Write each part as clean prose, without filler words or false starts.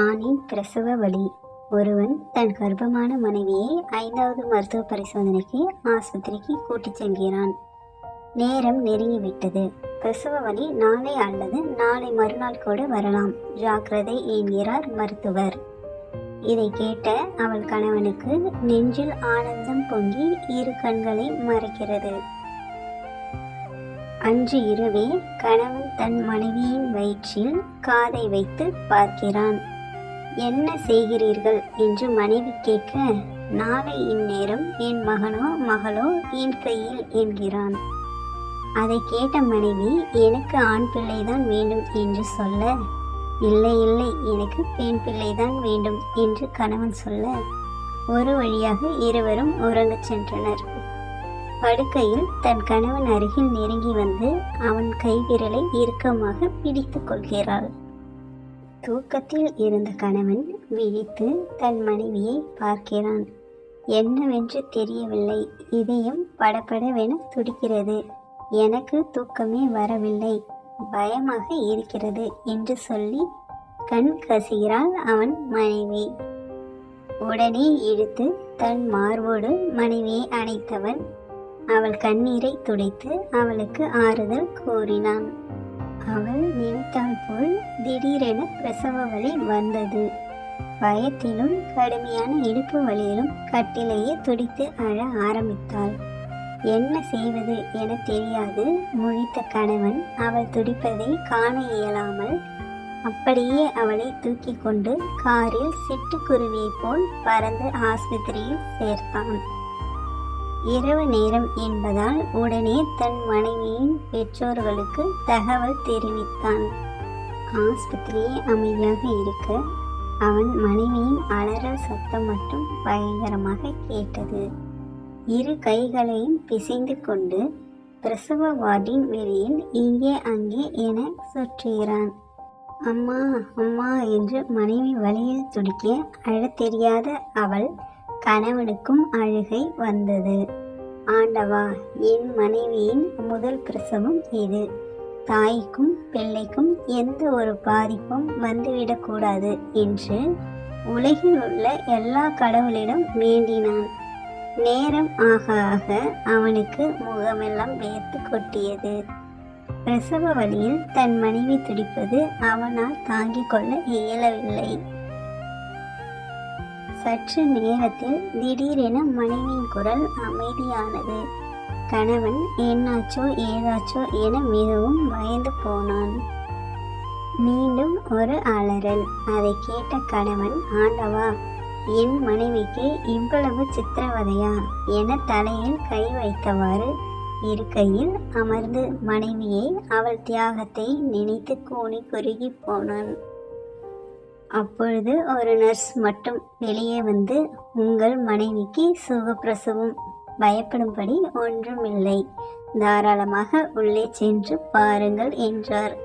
ஆணின் பிரசவ வலி. ஒருவன் தன் கர்ப்பமான மனைவியை 5வது மருத்துவ பரிசோதனைக்கு ஆஸ்பத்திரிக்கு கூட்டிச் செல்கிறான். நேரம் நெருங்கிவிட்டது. பிரசவ வலி நாளை அல்லது நாளை மறுநாள் கூட வரலாம், ஜாக்கிரதை என்கிறார் மருத்துவர். இதை கேட்ட அவள் கணவனுக்கு நெஞ்சில் ஆனந்தம் பொங்கி இரு கண்களை மறைக்கிறது. அன்று இரவே கணவன் தன் மனைவியின் வயிற்றில் காதை வைத்து பார்க்கிறான். என்ன செய்கிறீர்கள் என்று மனைவி கேட்க, நாளை இந்நேரம் என் மகனோ மகளோ என் கையில் என்கிறான். அதை கேட்ட மனைவி, எனக்கு ஆண் பிள்ளைதான் வேண்டும் என்று சொல்ல, இல்லை இல்லை எனக்கு பெண் பிள்ளைதான் வேண்டும் என்று கணவன் சொல்ல, ஒரு வழியாக இருவரும் உறங்கச் சென்றனர். படுக்கையில் தன் கணவன் அருகில் நெருங்கி வந்து அவன் கைவிரலை இறுக்கமாக பிடித்து கொள்கிறாள். தூக்கத்தில் இருந்த கணவன் விழித்து தன் மனைவியை பார்க்கிறான். என்னவென்று தெரியவில்லை, இதயம் படபடவென துடிக்கிறது, எனக்கு தூக்கமே வரவில்லை, பயமாக இருக்கிறது என்று சொல்லி கண் கசிகிறாள் அவன் மனைவி. உடனே இழுத்து தன் மார்போடு மனைவியை அணைத்தவன் அவள் கண்ணீரை துடைத்து அவளுக்கு ஆறுதல் கூறினான். அவள் நினைத்தால் போல் திடீரென பிரசவ வலி வந்தது. பயத்திலும் கடுமையான இடுப்பு வலியிலும் கட்டிலேயே துடித்து அழ ஆரம்பித்தாள். என்ன செய்வது என தெரியாது முழித்த கணவன் அவள் துடிப்பதை காண இயலாமல் அப்படியே அவளை தூக்கி கொண்டு காரில் சிட்டுக்குருவியை போல் பறந்து ஆஸ்பத்திரியில் சேர்த்தான். இரவு நேரம் என்பதால் உடனே தன் மனைவியின் பெற்றோர்களுக்கு தகவல் தெரிவித்தான். ஆஸ்பத்திரியே அமைதியாக இருக்க அவன் மனைவியின் அலறல் சத்தம் மட்டும் பயங்கரமாக கேட்டது. இரு கைகளையும் பிசைந்து கொண்டு பிரசவ வார்டின் வெளியில் இங்கே அங்கே என சுற்றுகிறான். அம்மா அம்மா என்று மனைவி வலியில் துடிக்க அழத் தெரியாத அவள் கணவனுக்கும் அழுகை வந்தது. ஆண்டவா, என் மனைவியின் முதல் பிரசவம் இது, தாய்க்கும் பிள்ளைக்கும் எந்த ஒரு பாதிப்பும் வந்துவிடக்கூடாது என்று உலகில் உள்ள எல்லா கடவுளிடம் வேண்டினான். நேரம் ஆக ஆக அவனுக்கு முகமெல்லாம் வேர்த்து கொட்டியது. பிரசவ வலியில் தன் மனைவி துடிப்பது அவனால் தாங்கிக் கொள்ள இயலவில்லை. சற்று நேரத்தில் திடீரென மனைவியின் குரல் அமைதியானது. கணவன் என்னாச்சோ ஏதாச்சோ என மிகவும் பயந்து போனான். மீண்டும் ஒரு அலறல். அதை கேட்ட கணவன், ஆண்டவா, என் மனைவிக்கு இவ்வளவு சித்திரவதையா என தலையில் கை வைத்தவாறு இருக்கையில் அமர்ந்து மனைவியை அவள் தியாகத்தை நினைத்து கூனி குறுகி போனான். அப்பொழுது ஒரு நர்ஸ் மட்டும் வெளியே வந்து, உங்கள் மனைவிக்கு சுகப்பிரசவம், பயப்படும்படி ஒன்றுமில்லை, தாராளமாக உள்ளே சென்று பாருங்கள் என்றார்.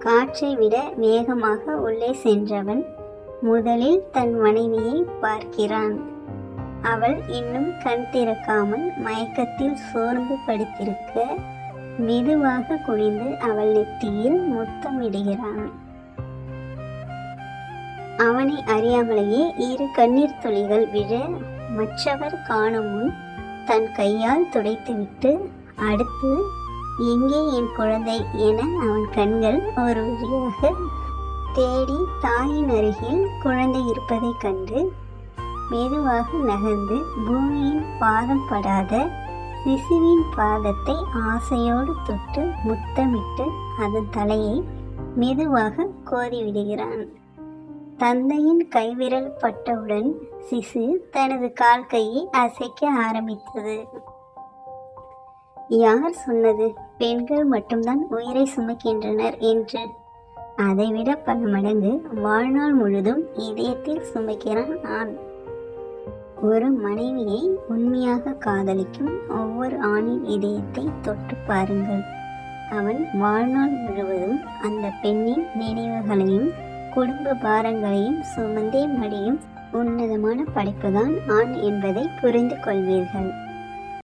காற்றை விட வேகமாக உள்ளே சென்றவன் முதலில் தன் மனைவியை பார்க்கிறான். அவள் இன்னும் கண் திறக்காமல் மயக்கத்தில் சோர்ந்து படுத்திருக்க மெதுவாக குனிந்து அவள் நெற்றியில் முத்தமிடுகிறான். அவனை அறியாமலேயே இரு கண்ணீர் துளிகள் விழ மற்றவர் காணும் முன் தன் கையால் துடைத்துவிட்டு, அடுத்து எங்கே என் குழந்தை என அவன் கண்கள் ஒரு வழியாக தேடி தாயின் அருகில் குழந்தை இருப்பதை கண்டு மெதுவாக நகர்ந்து பூமியின் பாதம் படாத சிசுவின் பாதத்தை ஆசையோடு தொட்டு முத்தமிட்டு அதன் தலையை மெதுவாக கோதிவிடுகிறான். தந்தையின் கைவிரல் பட்டவுடன் சிசு தனது கால் கையை அசைக்க ஆரம்பித்தது. யார் சொன்னது பெண்கள் மட்டும்தான் உயிரை சுமக்கின்றனர் என்று? அதைவிட பல மடங்கு வாழ்நாள் முழுதும் இதயத்தில் சுமக்கிறான் ஆண். ஒரு மனைவியை உண்மையாக காதலிக்கும் ஒவ்வொரு ஆணின் இதயத்தை தொட்டு பாருங்கள். அவன் வாழ்நாள் முழுவதும் அந்த பெண்ணின் நினைவுகளையும் குடும்ப பாரங்களையும் சுமந்தே மடியும் உன்னதமான படைப்புதான் ஆண் என்பதை புரிந்து கொள்வீர்கள்.